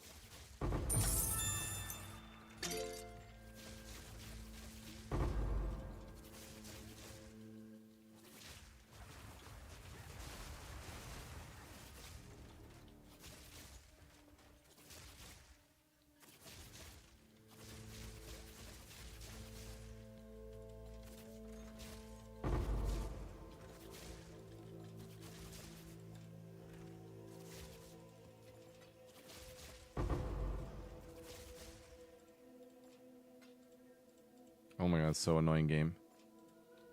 Oh my god, it's so annoying game.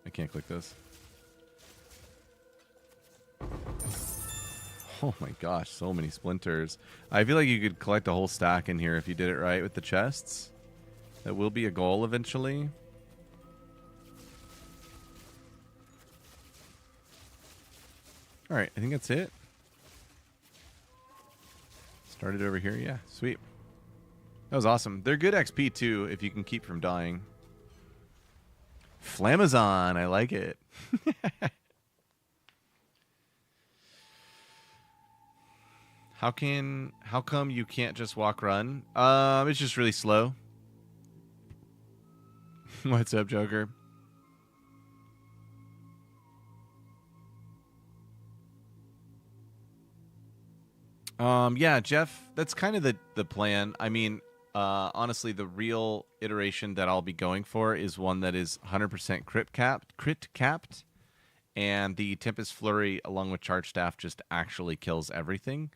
I can't click this. Oh my gosh, so many splinters. I feel like you could collect a whole stack in here if you did it right with the chests. That will be a goal eventually. Alright, I think that's it. Started over here, yeah, sweet. That was awesome. They're good XP too, if you can keep from dying. Flamazon, I like it. How come you can't just walk run? It's just really slow. What's up, Joker? Yeah, Jeff, that's kind of the plan. I mean, honestly, the real iteration that I'll be going for is one that is 100% crit capped, and the Tempest Flurry along with Charge Staff just actually kills everything,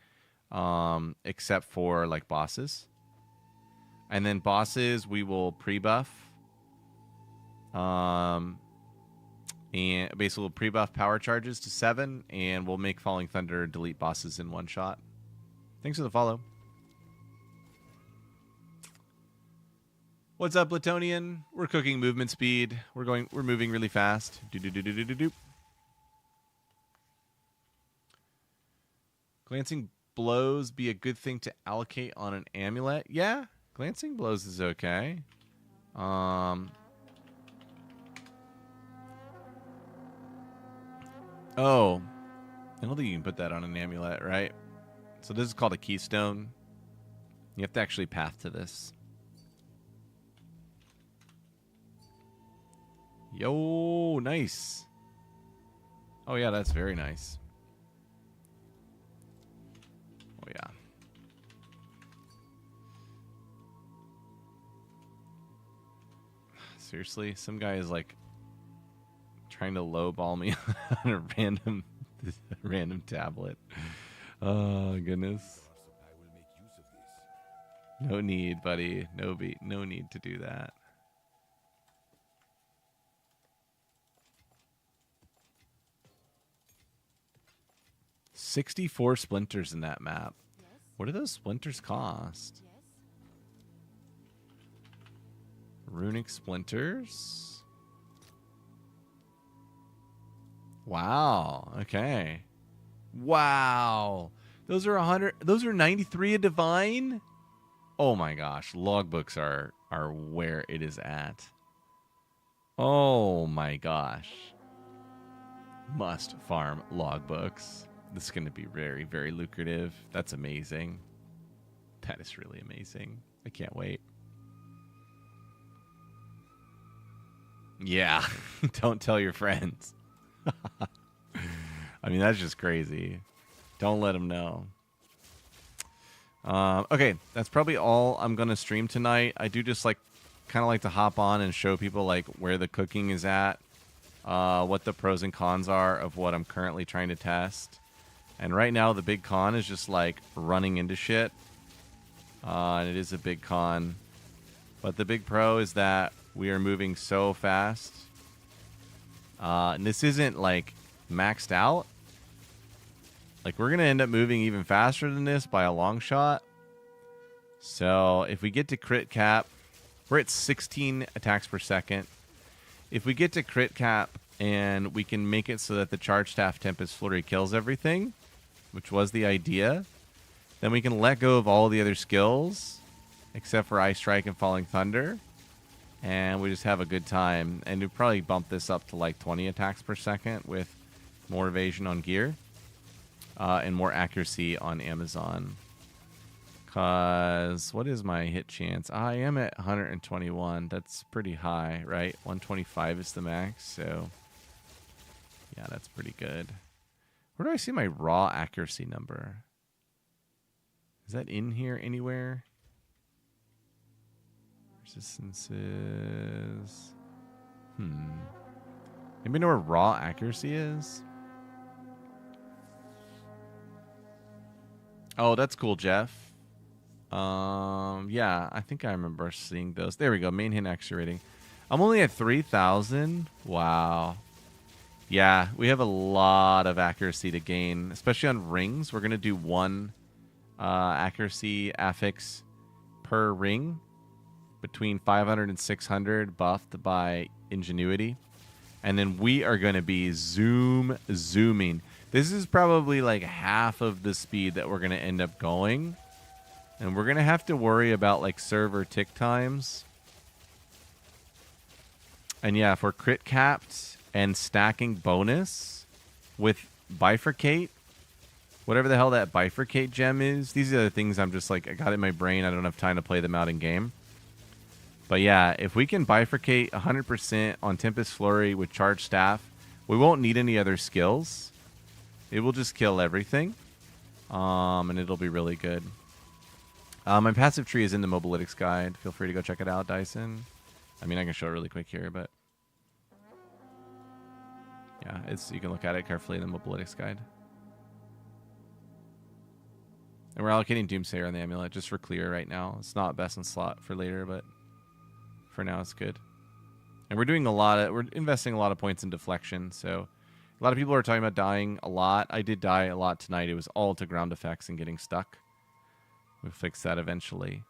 except for like bosses. And then bosses we will pre-buff, and basically we'll pre-buff power charges to 7, and we'll make Falling Thunder delete bosses in one shot. Thanks for the follow. What's up, Platonian? We're cooking movement speed. We're moving really fast. Do. Glancing blows be a good thing to allocate on an amulet. Yeah, glancing blows is okay. Oh, I don't think you can put that on an amulet, right? So this is called a keystone. You have to actually path to this. Yo, nice. Oh yeah, that's very nice. Oh yeah. Seriously, some guy is like trying to lowball me on a random tablet. Oh goodness. No need, buddy. No need to do that. $64 splinters in that map. Yes. What do those splinters cost? Yes. Runic splinters. Wow. Okay. Wow. Those are 100. Those are 93 a divine. Oh my gosh. Logbooks are where it is at. Oh my gosh. Must farm logbooks. This is going to be very, very lucrative. That's amazing. That is really amazing. I can't wait. Yeah. Don't tell your friends. I mean, that's just crazy. Don't let them know. Okay, that's probably all I'm going to stream tonight. I do just kind of like to hop on and show people like where the cooking is at, what the pros and cons are of what I'm currently trying to test. And right now the big con is just like running into shit. And it is a big con. But the big pro is that we are moving so fast. And this isn't like maxed out. Like, we're going to end up moving even faster than this by a long shot. So, if we get to crit cap, we're at 16 attacks per second. If we get to crit cap and we can make it so that the Charge Staff Tempest Flurry kills everything, which was the idea, then we can let go of all the other skills, except for Ice Strike and Falling Thunder, and we just have a good time. And we'll probably bump this up to like 20 attacks per second with more evasion on gear. And more accuracy on Amazon. Because what is my hit chance? I am at 121. That's pretty high, right? 125 is the max. So, yeah, that's pretty good. Where do I see my raw accuracy number? Is that in here anywhere? Resistances. Anybody know where raw accuracy is? Oh, that's cool, Jeff. Yeah, I think I remember seeing those. There we go, main hit accuracy rating. I'm only at 3,000. Wow. Yeah, we have a lot of accuracy to gain, especially on rings. We're going to do one accuracy affix per ring between 500 and 600 buffed by Ingenuity. And then we are going to be zooming. This is probably like half of the speed that we're going to end up going. And we're going to have to worry about like server tick times. And yeah, if we're crit capped and stacking bonus with bifurcate, whatever the hell that bifurcate gem is, these are the things I'm just like, I got in my brain. I don't have time to play them out in game. But yeah, if we can bifurcate 100% on Tempest Flurry with Charged Staff, we won't need any other skills. It will just kill everything. And it'll be really good. My passive tree is in the Mobalytics guide. Feel free to go check it out, Dyson. I mean, I can show it really quick here, but yeah, you can look at it carefully in the Mobalytics guide. And we're allocating Doomsayer on the amulet just for clear right now. It's not best in slot for later, but for now it's good. And we're investing a lot of points in deflection, so a lot of people are talking about dying a lot. I did die a lot tonight. It was all to ground effects and getting stuck. We'll fix that eventually.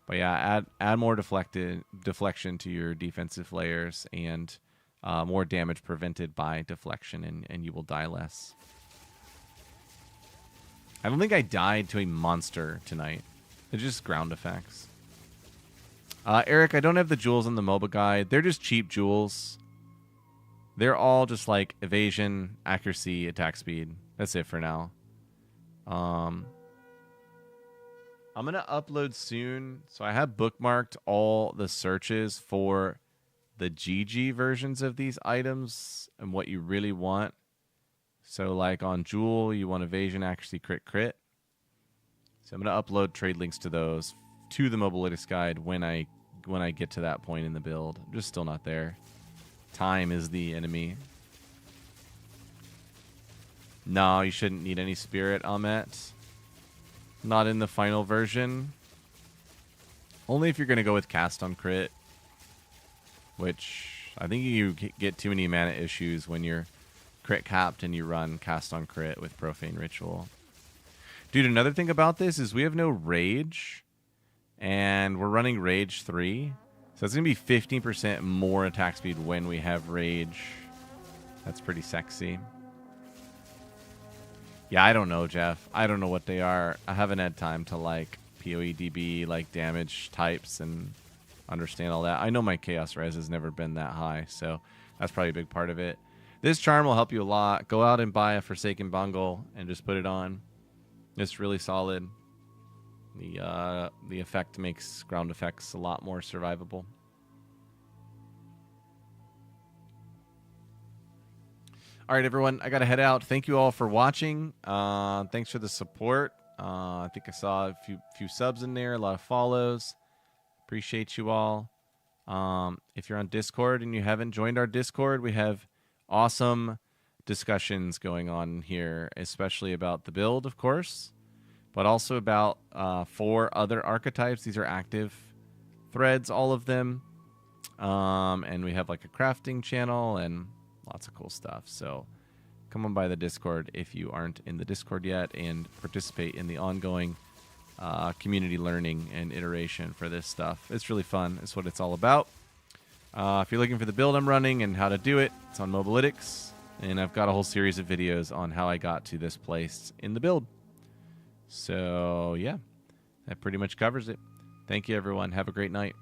But yeah, add more deflection to your defensive layers and more damage prevented by deflection, and you will die less. I don't think I died to a monster tonight. It's just ground effects. Eric, I don't have the jewels in the MOBA guide. They're just cheap jewels. They're all just like evasion, accuracy, attack speed. That's it for now. I'm going to upload soon. So I have bookmarked all the searches for the GG versions of these items and what you really want. So like on Jewel, you want evasion, accuracy, crit, crit. So I'm going to upload trade links to those to the Mobalytics guide when I get to that point in the build. I'm just still not there. Time is the enemy. No, you shouldn't need any spirit, Ahmet. Not in the final version. Only if you're going to go with cast on crit. Which, I think you get too many mana issues when you're crit capped and you run cast on crit with Profane Ritual. Dude, another thing about this is we have no Rage. And we're running Rage 3. So it's going to be 15% more attack speed when we have Rage. That's pretty sexy. Yeah, I don't know, Jeff. I don't know what they are. I haven't had time to like PoE/DB, like damage types and understand all that. I know my Chaos Res has never been that high, so that's probably a big part of it. This charm will help you a lot. Go out and buy a Forsaken Bungle and just put it on. It's really solid. The effect makes ground effects a lot more survivable. All right, everyone, I got to head out. Thank you all for watching. Thanks for the support. I think I saw a few subs in there, a lot of follows. Appreciate you all. If you're on Discord and you haven't joined our Discord, we have awesome discussions going on here, especially about the build, of course, but also about 4 other archetypes. These are active threads, all of them. And we have like a crafting channel and lots of cool stuff. So come on by the Discord if you aren't in the Discord yet and participate in the ongoing community learning and iteration for this stuff. It's really fun. It's what it's all about. If you're looking for the build I'm running and how to do it, it's on Mobalytics. And I've got a whole series of videos on how I got to this place in the build. So, yeah, that pretty much covers it. Thank you, everyone. Have a great night.